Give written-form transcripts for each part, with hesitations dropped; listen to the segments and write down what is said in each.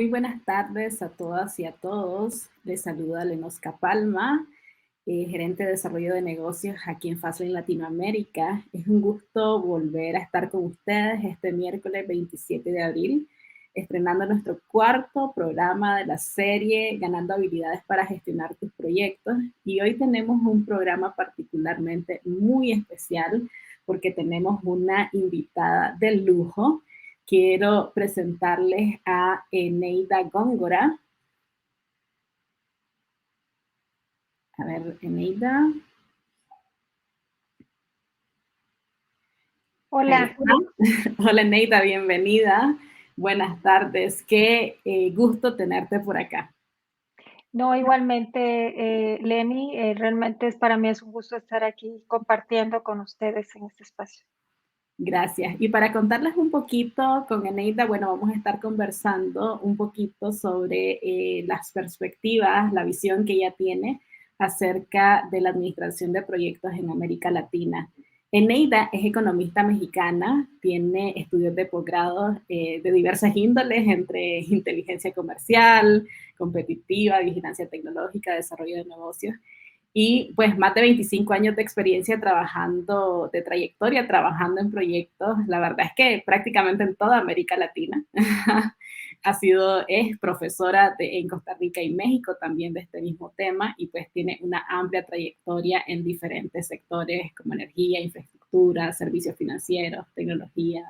Muy buenas tardes a todas y a todos. Les saluda Lenoska Palma, gerente de desarrollo de negocios aquí en Fastlane Latinoamérica. Es un gusto volver a estar con ustedes este miércoles 27 de abril, estrenando nuestro cuarto programa de la serie Ganando habilidades para gestionar tus proyectos. Y hoy tenemos un programa particularmente muy especial porque tenemos una invitada de lujo. Quiero presentarles a Eneida Góngora. A ver, Eneida. Ahí Hola. está. Hola, Eneida, bienvenida. Buenas tardes. Qué gusto tenerte por acá. No, igualmente, Lenny, realmente para mí es un gusto estar aquí compartiendo con ustedes en este espacio. Gracias. Y para contarles un poquito con Eneida, bueno, vamos a estar conversando un poquito sobre las perspectivas, la visión que ella tiene acerca de la administración de proyectos en América Latina. Eneida es economista mexicana, tiene estudios de posgrado de diversas índoles, entre inteligencia comercial, competitiva, vigilancia tecnológica, desarrollo de negocios y pues más de 25 años de experiencia trabajando, de trayectoria, trabajando en proyectos, la verdad es que prácticamente en toda América Latina. Es profesora en Costa Rica y México también de este mismo tema y pues tiene una amplia trayectoria en diferentes sectores como energía, infraestructura, servicios financieros, tecnología,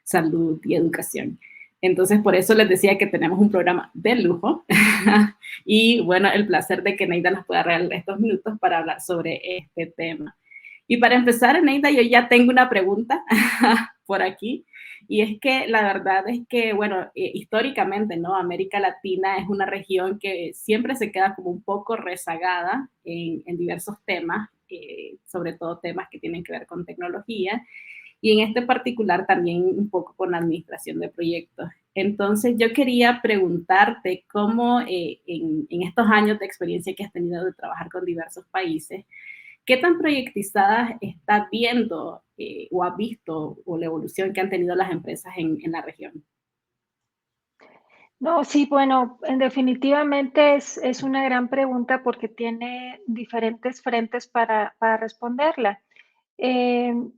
salud y educación. Entonces, por eso les decía que tenemos un programa de lujo y bueno, el placer de que Neida nos pueda regalar estos minutos para hablar sobre este tema. Y para empezar, Neida, yo ya tengo una pregunta por aquí, y es que la verdad es que, bueno, históricamente, ¿no? América Latina es una región que siempre se queda como un poco rezagada en diversos temas, sobre todo temas que tienen que ver con tecnología, y en este particular también un poco con la administración de proyectos. Entonces yo quería preguntarte cómo en estos años de experiencia que has tenido de trabajar con diversos países, ¿qué tan proyectizadas estás viendo o has visto o la evolución que han tenido las empresas en la región? No, sí, bueno, definitivamente es una gran pregunta porque tiene diferentes frentes para responderla.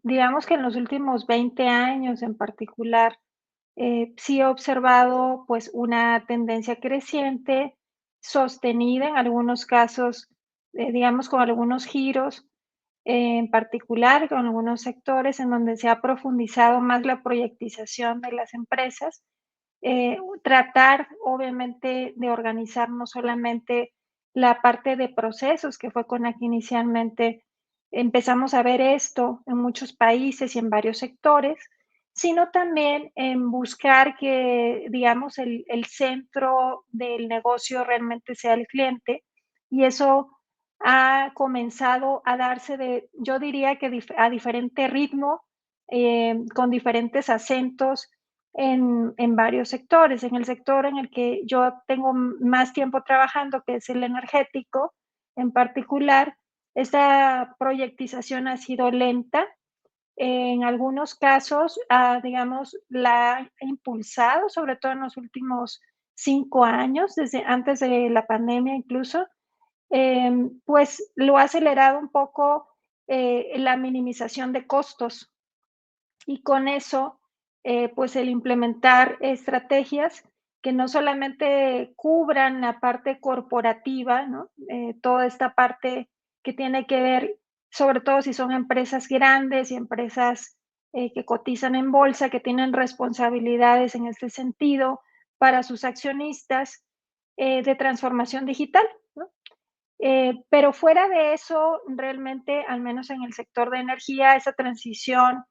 Digamos que en los últimos 20 años en particular, sí he observado pues una tendencia creciente, sostenida en algunos casos, digamos, con algunos giros, en particular con algunos sectores en donde se ha profundizado más la proyectización de las empresas. Tratar, obviamente, de organizar no solamente la parte de procesos, que fue con la que inicialmente empezamos a ver esto en muchos países y en varios sectores, sino también en buscar que, digamos, el centro del negocio realmente sea el cliente. Y eso ha comenzado a darse yo diría que a diferente ritmo, con diferentes acentos en varios sectores. En el sector en el que yo tengo más tiempo trabajando, que es el energético, en particular, esta proyectización ha sido lenta. En algunos casos, digamos, la ha impulsado, sobre todo en los últimos 5 años, desde antes de la pandemia incluso, pues lo ha acelerado un poco, la minimización de costos. Y con eso, pues el implementar estrategias que no solamente cubran la parte corporativa, ¿no? Toda esta parte que tiene que ver, sobre todo si son empresas grandes y empresas que cotizan en bolsa, que tienen responsabilidades en este sentido para sus accionistas, de transformación digital, ¿no? Pero fuera de eso, realmente, al menos en el sector de energía, esa transición,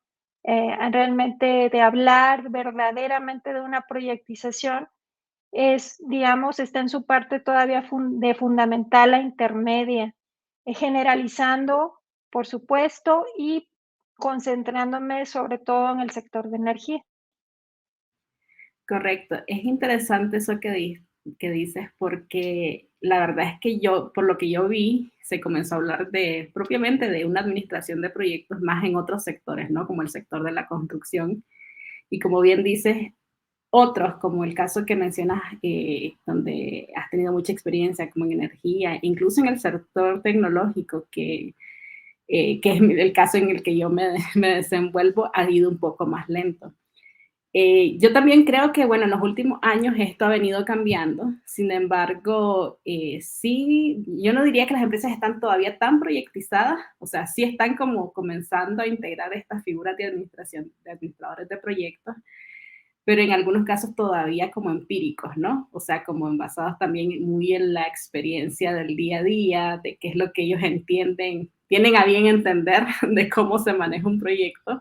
realmente de hablar verdaderamente de una proyectización digamos, está en su parte todavía de fundamental a intermedia, generalizando, por supuesto, y concentrándome sobre todo en el sector de energía. Correcto. Es interesante eso que dices porque la verdad es que yo, por lo que yo vi, se comenzó a hablar de propiamente de una administración de proyectos más en otros sectores, ¿no? Como el sector de la construcción. Y como bien dices, Otros, como el caso que mencionas, donde has tenido mucha experiencia como en energía, incluso en el sector tecnológico, que es el caso en el que yo me desenvuelvo, ha ido un poco más lento. Yo también creo que, bueno, en los últimos años esto ha venido cambiando. Sin embargo, sí, yo no diría que las empresas están todavía tan proyectizadas, o sea, sí están como comenzando a integrar estas figuras de administración, de administradores de proyectos, pero en algunos casos todavía como empíricos, ¿no? O sea, como basados también muy en la experiencia del día a día, de qué es lo que ellos entienden, tienen a bien entender de cómo se maneja un proyecto,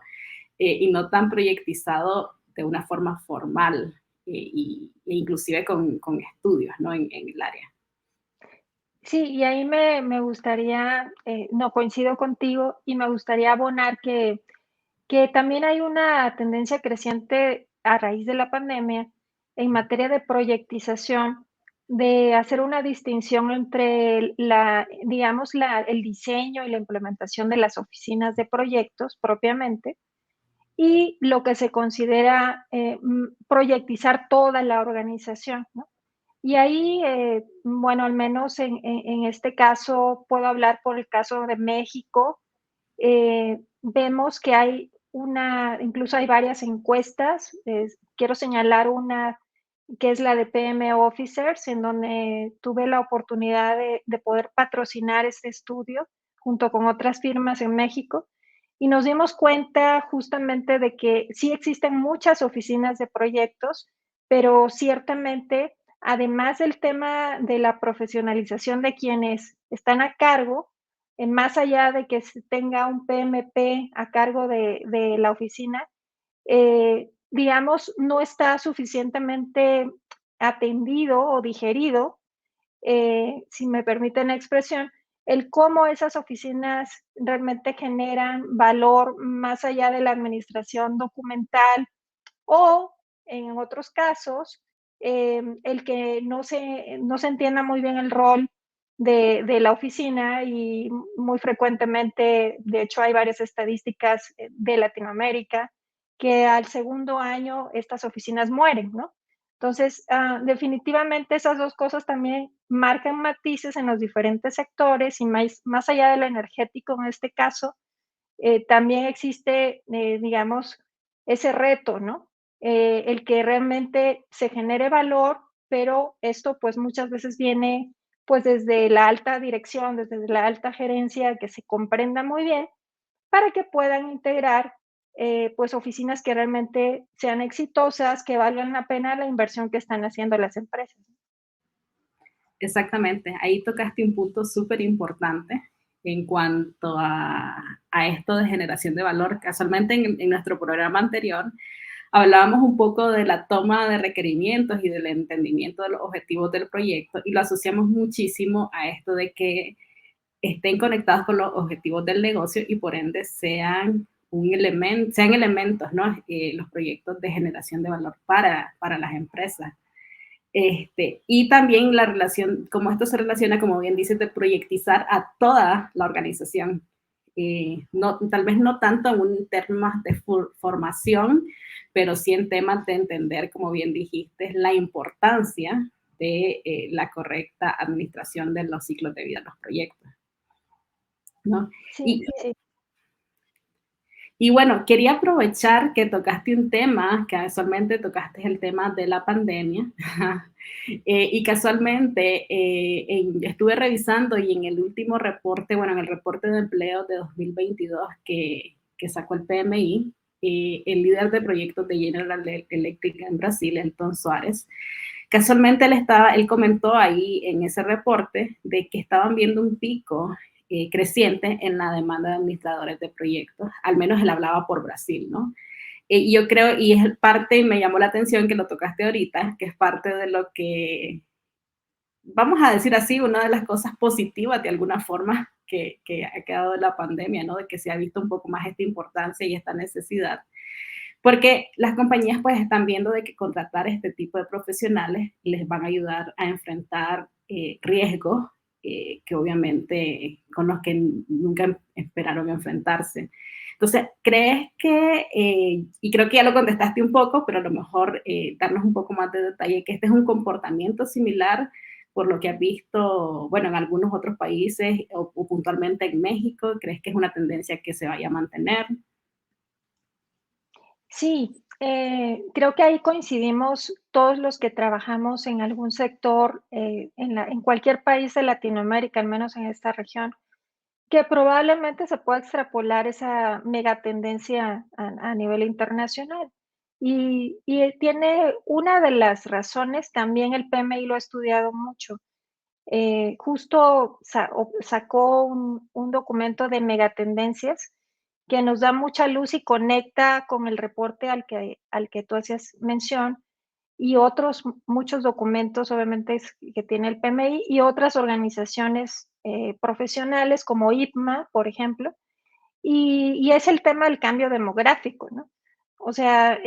y no tan proyectizado de una forma formal, e inclusive con estudios, ¿no? En el área. Sí, y ahí me gustaría, no, coincido contigo y me gustaría abonar que también hay una tendencia creciente a raíz de la pandemia en materia de proyectización, de hacer una distinción entre la, digamos, el diseño y la implementación de las oficinas de proyectos propiamente y lo que se considera proyectizar toda la organización, ¿no? Y ahí, bueno, al menos en este caso, puedo hablar por el caso de México, vemos que hay incluso hay varias encuestas, quiero señalar una que es la de PM Officers, en donde tuve la oportunidad de poder patrocinar este estudio junto con otras firmas en México, y nos dimos cuenta justamente de que sí existen muchas oficinas de proyectos, pero ciertamente, además del tema de la profesionalización de quienes están a cargo, más allá de que se tenga un PMP a cargo de la oficina, digamos, no está suficientemente atendido o digerido, si me permiten la expresión, el cómo esas oficinas realmente generan valor más allá de la administración documental o, en otros casos, el que no se entienda muy bien el rol de la oficina y muy frecuentemente, de hecho, hay varias estadísticas de Latinoamérica que al segundo año estas oficinas mueren, ¿no? Entonces, definitivamente esas dos cosas también marcan matices en los diferentes sectores y más allá del energético en este caso, también existe, digamos, ese reto, ¿no? El que realmente se genere valor, pero esto pues muchas veces viene pues desde la alta dirección, desde la alta gerencia, que se comprenda muy bien para que puedan integrar pues oficinas que realmente sean exitosas, que valgan la pena la inversión que están haciendo las empresas. Exactamente, ahí tocaste un punto súper importante en cuanto a esto de generación de valor. Casualmente en nuestro programa anterior hablábamos un poco de la toma de requerimientos y del entendimiento de los objetivos del proyecto y lo asociamos muchísimo a esto de que estén conectados con los objetivos del negocio y por ende sean un elemento, sean elementos, ¿no? Los proyectos de generación de valor para las empresas. Y también la relación, como esto se relaciona, como bien dices, de proyectizar a toda la organización. No, tal vez no tanto en temas de formación, pero sí en temas de entender, como bien dijiste, la importancia de la correcta administración de los ciclos de vida de los proyectos, ¿no? Sí, Y, sí. y bueno, quería aprovechar que tocaste un tema, que casualmente tocaste el tema de la pandemia, y casualmente estuve revisando y en el último reporte, bueno, en el reporte de empleo de 2022 que sacó el PMI, el líder de proyectos de General Electric en Brasil, Elton Suárez, casualmente él comentó ahí en ese reporte de que estaban viendo un pico creciente en la demanda de administradores de proyectos, al menos él hablaba por Brasil, ¿no? Yo creo, y es parte, y me llamó la atención que lo tocaste ahorita, que es parte de lo que, vamos a decir así, una de las cosas positivas de alguna forma que ha quedado de la pandemia, ¿no? De que se ha visto un poco más esta importancia y esta necesidad. Porque las compañías pues están viendo de que contratar este tipo de profesionales les van a ayudar a enfrentar riesgos que obviamente con los que nunca esperaron enfrentarse. Entonces, ¿crees que, y creo que ya lo contestaste un poco, pero a lo mejor darnos un poco más de detalle, que este es un comportamiento similar por lo que has visto, bueno, en algunos otros países o puntualmente en México? ¿Crees que es una tendencia que se vaya a mantener? Sí, creo que ahí coincidimos todos los que trabajamos en algún sector, en cualquier país de Latinoamérica, al menos en esta región, que probablemente se pueda extrapolar esa megatendencia a nivel internacional. Y tiene una de las razones, también el PMI lo ha estudiado mucho. Justo sacó un documento de megatendencias que nos da mucha luz y conecta con el reporte al que tú hacías mención, y otros muchos documentos, obviamente, que tiene el PMI y otras organizaciones profesionales como IPMA, por ejemplo, y es el tema del cambio demográfico, ¿no? O sea,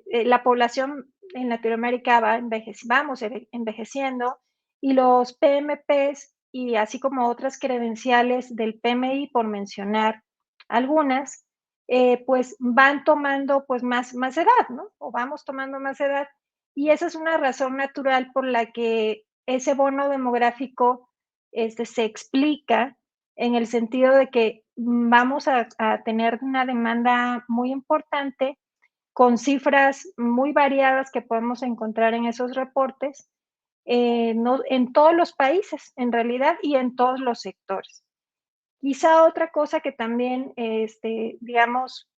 la población en Latinoamérica vamos envejeciendo, y los PMPs, y así como otras credenciales del PMI, por mencionar algunas, pues van tomando pues más edad, ¿no? O vamos tomando más edad. Y esa es una razón natural por la que ese bono demográfico se explica en el sentido de que vamos a tener una demanda muy importante, con cifras muy variadas que podemos encontrar en esos reportes, no, en todos los países, en realidad, y en todos los sectores. Quizá otra cosa que también, digamos,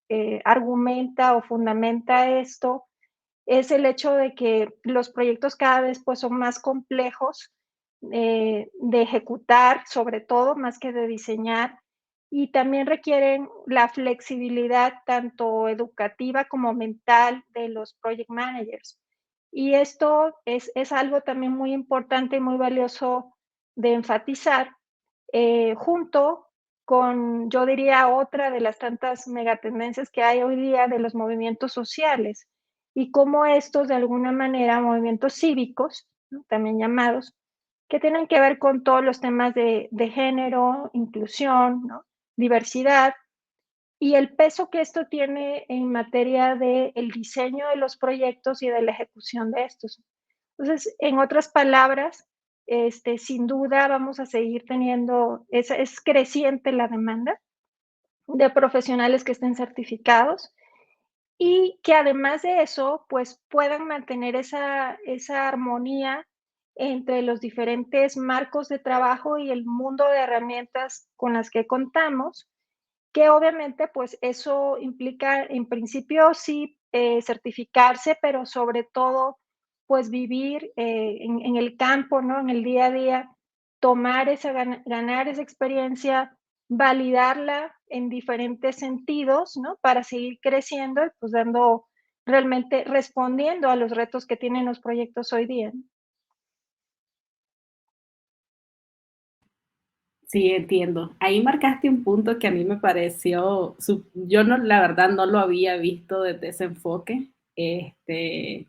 argumenta o fundamenta esto, es el hecho de que los proyectos cada vez, pues, son más complejos, de ejecutar, sobre todo, más que de diseñar, y también requieren la flexibilidad tanto educativa como mental de los project managers. Y esto es algo también muy importante y muy valioso de enfatizar, junto con, yo diría, otra de las tantas megatendencias que hay hoy día de los movimientos sociales, y cómo estos, de alguna manera, movimientos cívicos, ¿no?, también llamados, que tienen que ver con todos los temas de género, inclusión, ¿no?, diversidad, y el peso que esto tiene en materia del diseño de los proyectos y de la ejecución de estos. Entonces, en otras palabras, sin duda vamos a seguir teniendo, es creciente la demanda de profesionales que estén certificados, y que además de eso, pues puedan mantener esa armonía entre los diferentes marcos de trabajo y el mundo de herramientas con las que contamos, que obviamente, pues eso implica, en principio, sí, certificarse, pero sobre todo, pues vivir en el campo, ¿no? En el día a día, tomar ganar esa experiencia, validarla en diferentes sentidos, ¿no? Para seguir creciendo y pues realmente respondiendo a los retos que tienen los proyectos hoy día, ¿no? Sí, entiendo. Ahí marcaste un punto que a mí me pareció, yo no, la verdad no lo había visto desde ese enfoque, y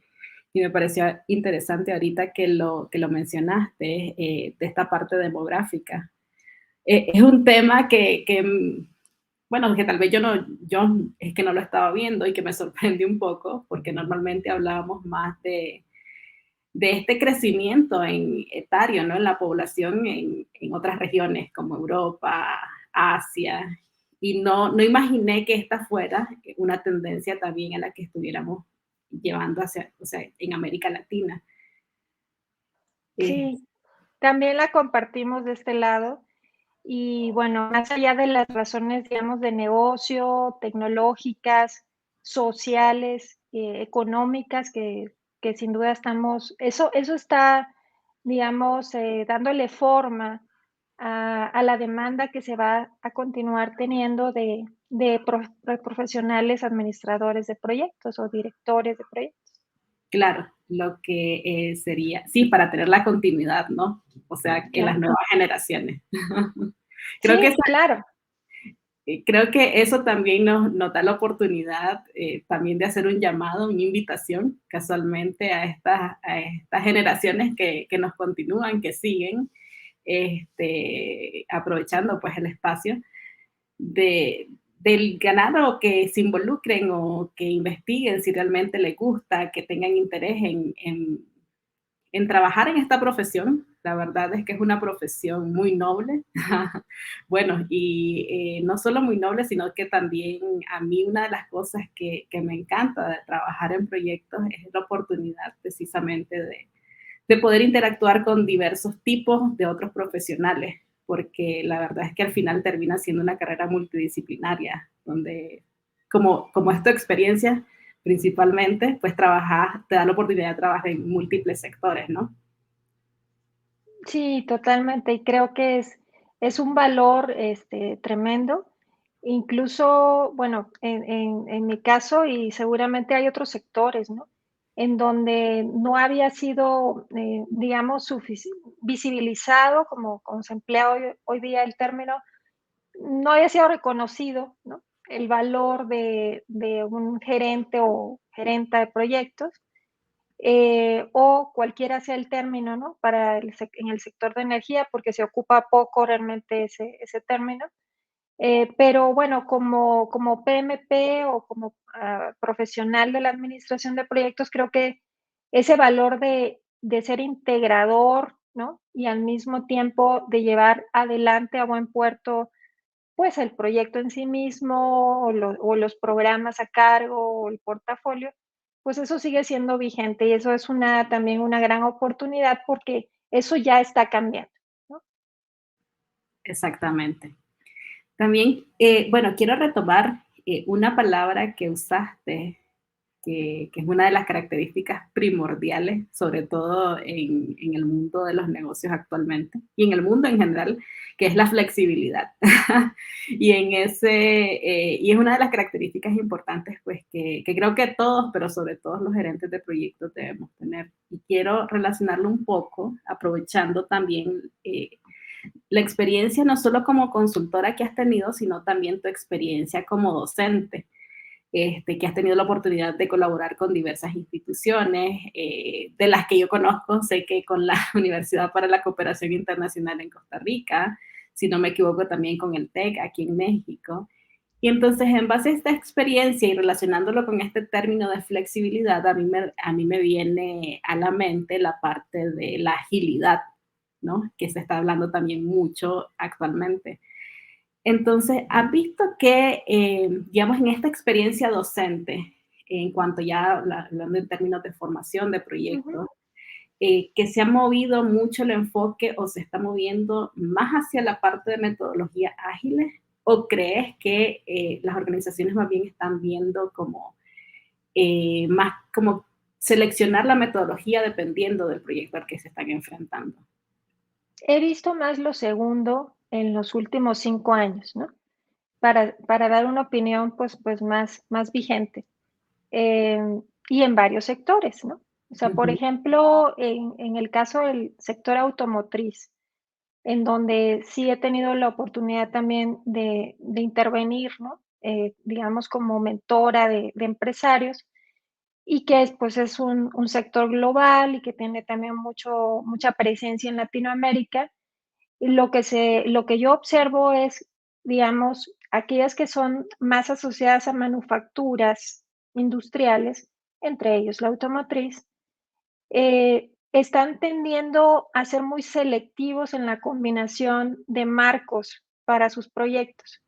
me pareció interesante ahorita que lo mencionaste, de esta parte demográfica. Es un tema bueno, que tal vez yo es que no lo estaba viendo y que me sorprendió un poco, porque normalmente hablábamos más de este crecimiento en etario, ¿no? En la población en otras regiones como Europa, Asia, y no imaginé que esta fuera una tendencia también a la que estuviéramos llevando hacia, o sea, en América Latina. Eh, Sí, también la compartimos de este lado. Y bueno, más allá de las razones, digamos, de negocio, tecnológicas, sociales, económicas, que sin duda eso está, digamos, dándole forma a la demanda que se va a continuar teniendo de profesionales administradores de proyectos o directores de proyectos. claro, lo que sería, sí, para tener la continuidad, ¿no? O sea, en las Claro. nuevas generaciones. Creo que Sí, claro. creo que eso también nos da la oportunidad también de hacer un llamado, una invitación casualmente a estas generaciones que nos continúan, que siguen, aprovechando pues el espacio, de, del ganado que se involucren o que investiguen si realmente les gusta, que tengan interés en trabajar en esta profesión. La verdad es que es una profesión muy noble. Bueno, y no solo muy noble, sino que también a mí una de las cosas que me encanta de trabajar en proyectos es la oportunidad precisamente de poder interactuar con diversos tipos de otros profesionales, porque la verdad es que al final termina siendo una carrera multidisciplinaria, donde como es tu experiencia principalmente, pues trabajar, te da la oportunidad de trabajar en múltiples sectores, ¿no? Sí, totalmente. Y creo que es un valor, tremendo. Incluso, bueno, en mi caso, y seguramente hay otros sectores, ¿no? En donde no había sido, digamos, visibilizado, como se emplea hoy día el término, no había sido reconocido, ¿no? El valor de un gerente o gerenta de proyectos, o cualquiera sea el término, ¿no? Para en el sector de energía, porque se ocupa poco realmente ese término. Pero bueno, como PMP o como profesional de la administración de proyectos, creo que ese valor de ser integrador, ¿no? Y al mismo tiempo de llevar adelante a buen puerto, pues el proyecto en sí mismo o los programas a cargo o el portafolio, pues eso sigue siendo vigente y eso es también una gran oportunidad porque eso ya está cambiando, ¿no? Exactamente. También, bueno, quiero retomar una palabra que usaste, que es una de las características primordiales, sobre todo en el mundo de los negocios actualmente y en el mundo en general, que es la flexibilidad. Y es una de las características importantes, pues, que creo que todos, pero sobre todo los gerentes de proyectos debemos tener. Y quiero relacionarlo un poco, aprovechando también la experiencia no solo como consultora que has tenido, sino también tu experiencia como docente, que has tenido la oportunidad de colaborar con diversas instituciones, de las que yo conozco, sé que con la Universidad para la Cooperación Internacional en Costa Rica, si no me equivoco también con el TEC aquí en México. Y entonces, en base a esta experiencia y relacionándolo con este término de flexibilidad, a mí me viene a la mente la parte de la agilidad, ¿no? Que se está hablando también mucho actualmente. Entonces, ¿has visto que, digamos, en esta experiencia docente, en cuanto ya hablando en términos de formación de Ujú. proyectos, que se ha movido mucho el enfoque o se está moviendo más hacia la parte de metodologías ágiles? ¿O crees que las organizaciones más bien están viendo como más como seleccionar la metodología dependiendo del proyecto al que se están enfrentando? He visto más lo segundo en los últimos 5 años, ¿no? Para dar una opinión, pues más vigente, y en varios sectores, ¿no? O sea, por Ujú, ejemplo, en el caso del sector automotriz, en donde sí he tenido la oportunidad también de intervenir, ¿no? Digamos, como mentora de empresarios, y que pues es un sector global y que tiene también mucha presencia en Latinoamérica. Y lo que yo observo es, digamos, aquellas que son más asociadas a manufacturas industriales, entre ellos la automotriz, están tendiendo a ser muy selectivos en la combinación de marcos para sus proyectos,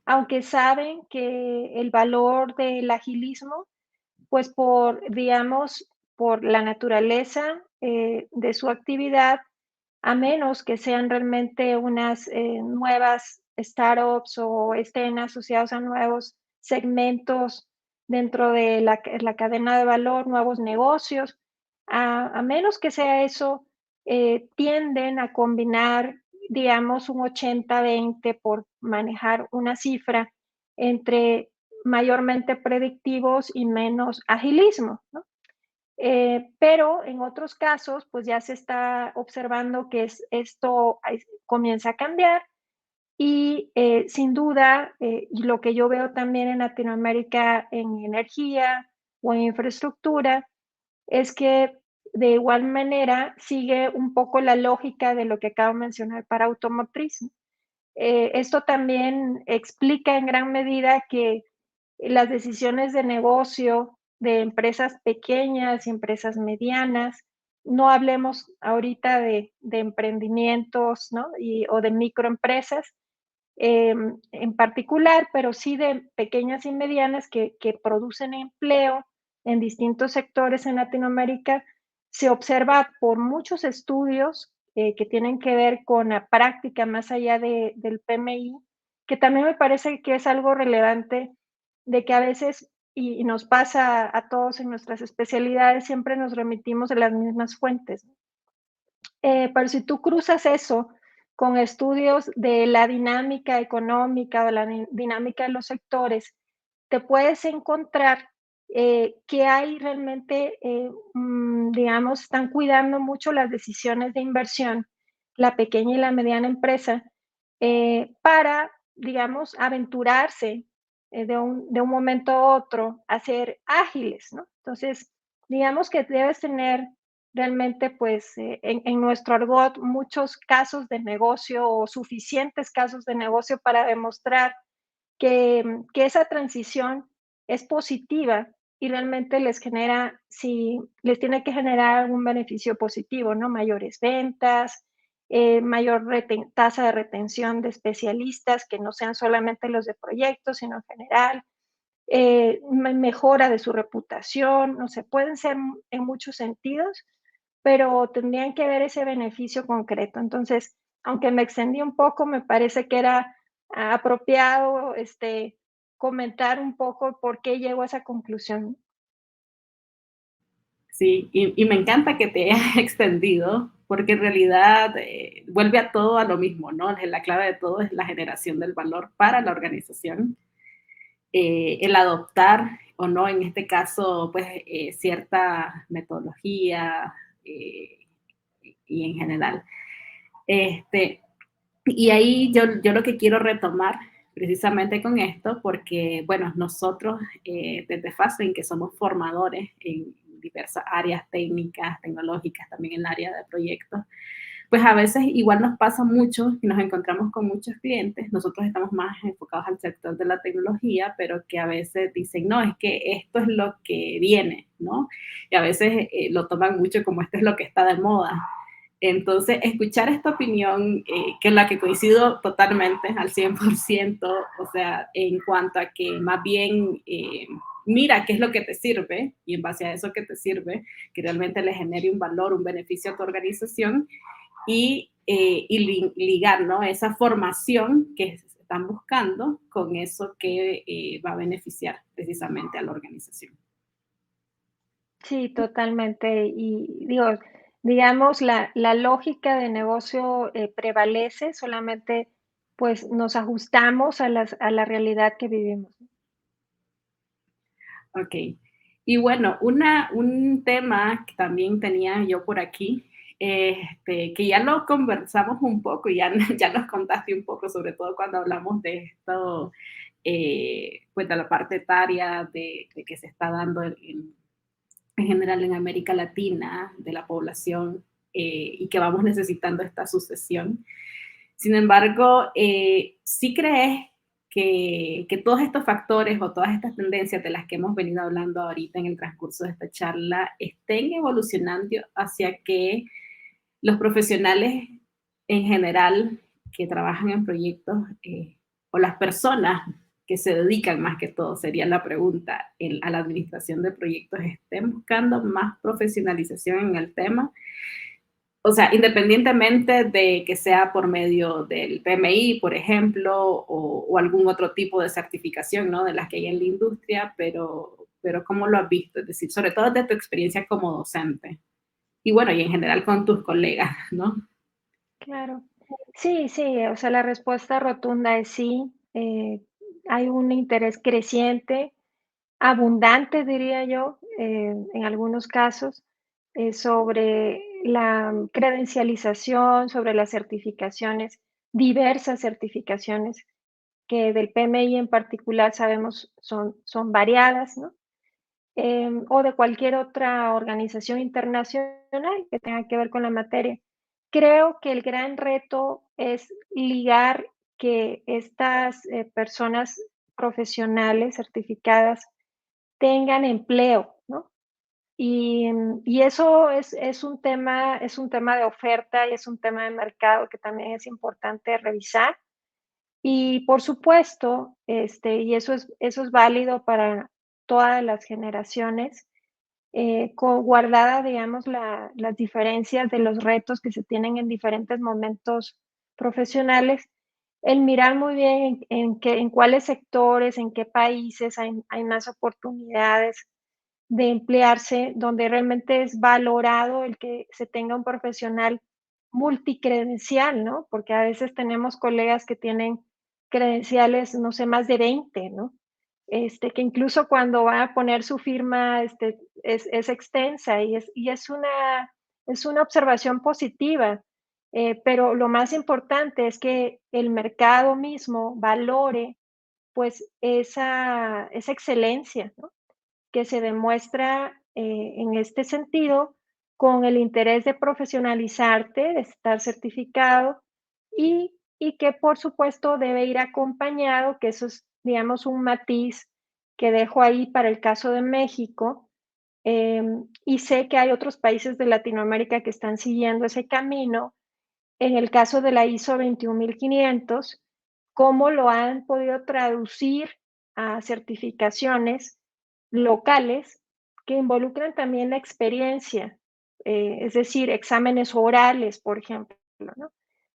aunque saben que el valor del agilismo, pues digamos, por la naturaleza de su actividad, a menos que sean realmente unas nuevas startups o estén asociados a nuevos segmentos dentro de la cadena de valor, nuevos negocios, a menos que sea eso, tienden a combinar, digamos, un 80-20 por manejar una cifra entre mayormente predictivos y menos agilismo, ¿no? Pero en otros casos, pues ya se está observando que esto comienza a cambiar y sin duda, y lo que yo veo también en Latinoamérica en energía o en infraestructura, es que de igual manera sigue un poco la lógica de lo que acabo de mencionar para automotriz, ¿no? Esto también explica en gran medida que las decisiones de negocio de empresas pequeñas y empresas medianas, no hablemos ahorita de emprendimientos, ¿no? O de microempresas, en particular, pero sí de pequeñas y medianas que producen empleo en distintos sectores en Latinoamérica, se observa por muchos estudios que tienen que ver con la práctica más allá del PMI, que también me parece que es algo relevante de que a veces, y nos pasa a todos en nuestras especialidades, siempre nos remitimos a las mismas fuentes. Pero si tú cruzas eso con estudios de la dinámica económica o la dinámica de los sectores, te puedes encontrar que hay realmente, digamos, están cuidando mucho las decisiones de inversión, la pequeña y la mediana empresa, para, digamos, aventurarse de un momento a otro a ser ágiles, ¿no? Entonces, digamos que debes tener realmente, pues, en nuestro argot, muchos casos de negocio o suficientes casos de negocio para demostrar que esa transición es positiva y realmente les genera, si les tiene que generar algún beneficio positivo, ¿no? Mayores ventas, mayor tasa de retención de especialistas, que no sean solamente los de proyectos, sino en general, mejora de su reputación, no sé, pueden ser en muchos sentidos, pero tendrían que ver ese beneficio concreto. Entonces, aunque me extendí un poco, me parece que era apropiado, comentar un poco por qué llego a esa conclusión. Sí, y me encanta que te hayas extendido, porque en realidad vuelve a todo a lo mismo, ¿no? La clave de todo es la generación del valor para la organización, el adoptar o no, en este caso, pues cierta metodología eh, y en general. Este, y ahí yo lo que quiero retomar precisamente con esto, porque, bueno, nosotros desde FASEN, que somos formadores en diversas áreas técnicas, tecnológicas, también en el área de proyectos, pues a veces igual nos pasa mucho y nos encontramos con muchos clientes, nosotros estamos más enfocados al sector de la tecnología, pero que a veces dicen, no, es que esto es lo que viene, ¿no? Y a veces lo toman mucho como esto es lo que está de moda. Entonces, escuchar esta opinión, que es la que coincido totalmente al 100%, o sea, en cuanto a que más bien mira qué es lo que te sirve y en base a eso que te sirve, que realmente le genere un valor, un beneficio a tu organización y ligar, ¿no? Esa formación que están buscando con eso que va a beneficiar precisamente a la organización. Sí, totalmente. Y digo, digamos, la lógica de negocio prevalece, solamente pues nos ajustamos a la realidad que vivimos. Ok. Y bueno, un tema que también tenía yo por aquí, que ya lo conversamos un poco, y ya, ya nos contaste un poco, sobre todo cuando hablamos de esto, pues de la parte etaria de que se está dando en general en América Latina, de la población, y que vamos necesitando esta sucesión. Sin embargo, ¿sí crees que todos estos factores o todas estas tendencias de las que hemos venido hablando ahorita en el transcurso de esta charla estén evolucionando hacia que los profesionales en general que trabajan en proyectos o las personas que se dedican más que todo, sería la pregunta, a la administración de proyectos, estén buscando más profesionalización en el tema? O sea, independientemente de que sea por medio del PMI, por ejemplo, o algún otro tipo de certificación, ¿no? De las que hay en la industria, pero ¿cómo lo has visto? Es decir, sobre todo de tu experiencia como docente. Y bueno, y en general con tus colegas, ¿no? Claro. Sí, sí, o sea, la respuesta rotunda es sí. Hay un interés creciente, abundante, diría yo, en algunos casos, sobre la credencialización, sobre las certificaciones, diversas certificaciones que del PMI en particular sabemos son variadas, ¿no? O de cualquier otra organización internacional que tenga que ver con la materia. Creo que el gran reto es ligar que estas personas profesionales certificadas tengan empleo, ¿no? Y eso es un tema de oferta y es un tema de mercado que también es importante revisar. Y por supuesto, y eso es válido para todas las generaciones, guardada, digamos, las diferencias de los retos que se tienen en diferentes momentos profesionales, el mirar muy bien en cuáles sectores, en qué países hay más oportunidades de emplearse, donde realmente es valorado el que se tenga un profesional multicredencial, ¿no? Porque a veces tenemos colegas que tienen credenciales, no sé, más de 20, ¿no? Que incluso cuando va a poner su firma, es extensa y es una observación positiva, pero lo más importante es que el mercado mismo valore, pues, esa excelencia, ¿no? Que se demuestra, en este sentido, con el interés de profesionalizarte, de estar certificado y que, por supuesto, debe ir acompañado, que eso es, digamos, un matiz que dejo ahí para el caso de México, y sé que hay otros países de Latinoamérica que están siguiendo ese camino. En el caso de la ISO 21500, cómo lo han podido traducir a certificaciones locales que involucran también la experiencia, es decir, exámenes orales, por ejemplo, ¿no?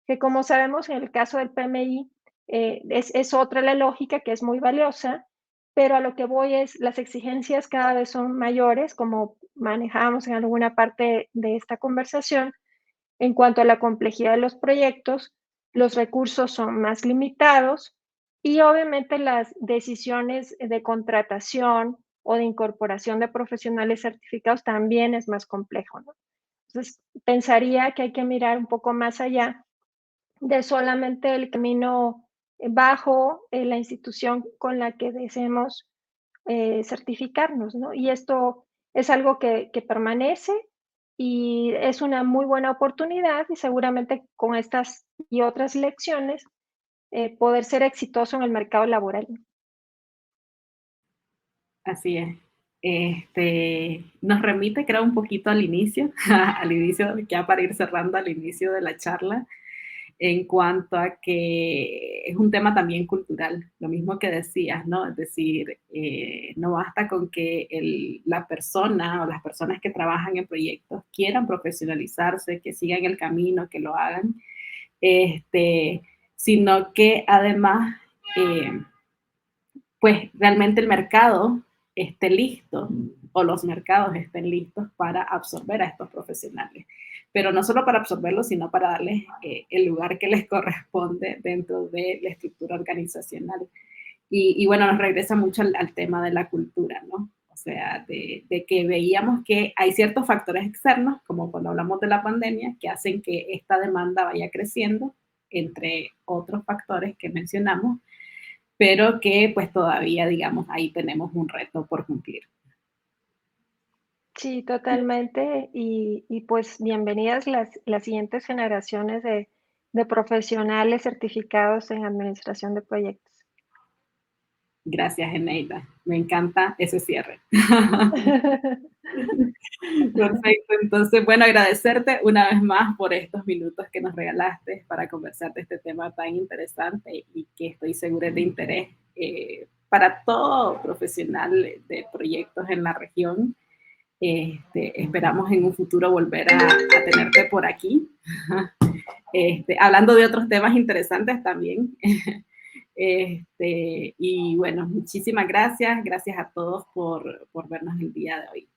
Que como sabemos en el caso del PMI, es otra la lógica que es muy valiosa, pero a lo que voy es las exigencias cada vez son mayores, como manejamos en alguna parte de esta conversación, en cuanto a la complejidad de los proyectos, los recursos son más limitados y obviamente las decisiones de contratación o de incorporación de profesionales certificados también es más complejo, ¿no? Entonces, pensaría que hay que mirar un poco más allá de solamente el camino bajo la institución con la que deseemos certificarnos, ¿no? Y esto es algo que permanece y es una muy buena oportunidad y seguramente con estas y otras lecciones poder ser exitoso en el mercado laboral. Así es. Nos remite, creo, un poquito al inicio, al inicio, ya para ir cerrando, al inicio de la charla, en cuanto a que es un tema también cultural, lo mismo que decías, ¿no? Es decir, no basta con que la persona o las personas que trabajan en proyectos quieran profesionalizarse, que sigan el camino, que lo hagan, este, sino que además, eh, pues realmente el mercado esté listo o los mercados estén listos para absorber a estos profesionales. Pero no solo para absorberlos, sino para darles el lugar que les corresponde dentro de la estructura organizacional. Y bueno, nos regresa mucho al tema de la cultura, ¿no? O sea, de que veíamos que hay ciertos factores externos, como cuando hablamos de la pandemia, que hacen que esta demanda vaya creciendo, entre otros factores que mencionamos, pero que pues todavía, digamos, ahí tenemos un reto por cumplir. Sí, totalmente. Y pues bienvenidas las siguientes generaciones de profesionales certificados en administración de proyectos. Gracias, Eneida. Me encanta ese cierre. Perfecto. Entonces, bueno, agradecerte una vez más por estos minutos que nos regalaste para conversar de este tema tan interesante y que estoy segura de interés para todo profesional de proyectos en la región. Esperamos en un futuro volver a tenerte por aquí, hablando de otros temas interesantes también. Y bueno, muchísimas gracias. Gracias a todos por vernos el día de hoy.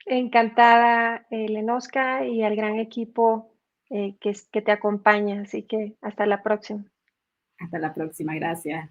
Encantada, Lenoska, y al gran equipo que te acompaña. Así que hasta la próxima. Hasta la próxima. Gracias.